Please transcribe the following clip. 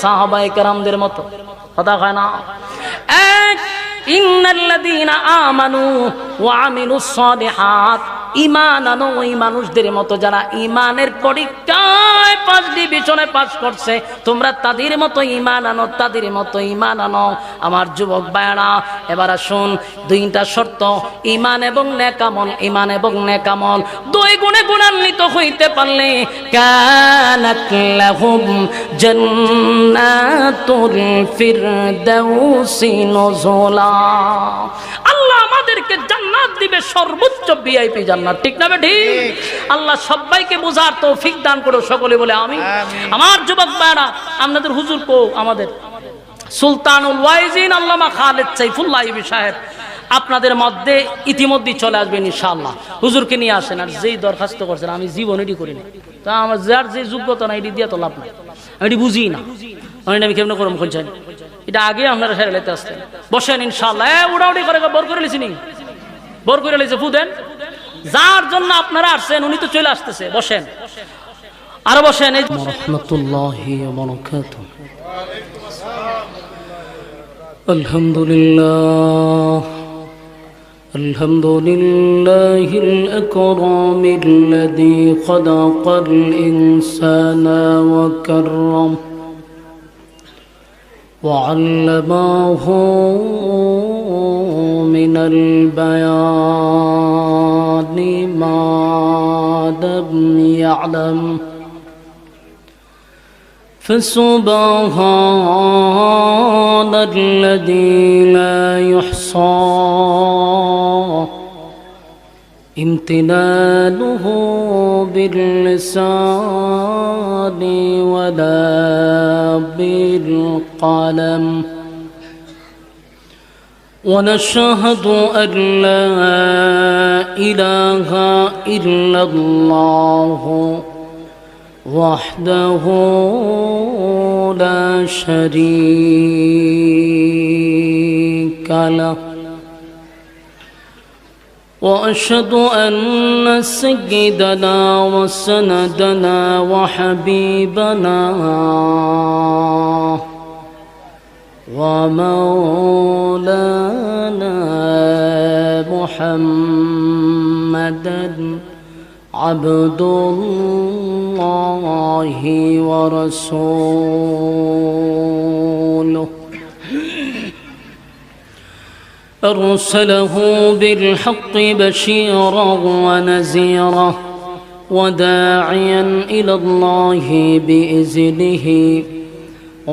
সাহাবায়ে কেরামদের মতো। কথা হয় না? এক, ইন্নাল্লাযীনা আমানু ওয়া আমিলুস সালিহাত, ঈমান আনো ওই মানুষদের মতো যারা ঈমানের পরীক্ষায় 5 ডিভিশনে পাস করছে, তোমরা তাদের মতো ঈমান আনো, তাদের মতো ঈমান আনো। আমার যুবক ভাইরা, এবার আসুন, 2টা শর্ত, ঈমান এবং নেক আমল, ঈমান এবং নেক আমল 2 গুণে গুণান্বিত হইতে পারলে কানাত লাহুম জান্নাতুল ফিরদাউসি নুজুলা, আল্লাহ আমাদেরকে জান্নাত দিবে, সর্বোচ্চ ভিআইপি জান্নাত। ঠিক না বেঠি? আল্লাহ সবাইকে বোঝার তৌফিক দান করো, সকলে বলে আমিন। আমার যুবক ভাইরা, আপনাদের হুজুর কো, আমাদের সুলতানুল ওয়াইজিন আল্লামা খালেদ সাইফুল্লাহ সাহেব আপনাদের মধ্যে ইতিমধ্যে চলে আসবেন ইনশাআল্লাহ। হুজুরকে নিয়ে আসেন। আর যেই দরখাস্ত করছেন আমি জীবন এটি করি না, তা আমার যার যে যোগ্যতা না এটি দিয়ে তো লাভ নাই, আমি এটি বুঝি না, আমি কেমন করম খুঁজছেন, এটা আগে আপনারা সেরে লেতে আসতেন। বসেন ইনশাআল্লাহ। উড়াউড়ি করে বর করে লিছি নি, বর করে লিছে ফু দেন। যার জন্য আপনারা আসছেন উনি তো চলে আসতেছে, বসেন, আরো বসেন। রাহমাতুল্লাহি ওয়া বারাকাতুহু। আলহামদুলিল্লাহ, আলহামদুলিল্লাহিল আকরামিল্লাযী খালাকাল ইনসানা ওয়া কাররাম وعلمه من البيان ما لم يعلم فسبحان الذي لا يحصى امتنانه باللسان ولا بالقلم ونشهد أن لا إله إلا الله وحده لا شريك له وأشهد أن سيدنا وسندنا وحبيبنا ومولانا محمدا عبد الله ورسوله أرسله بالحق بشيرا ونذيرا وداعيا إلى الله بإذنه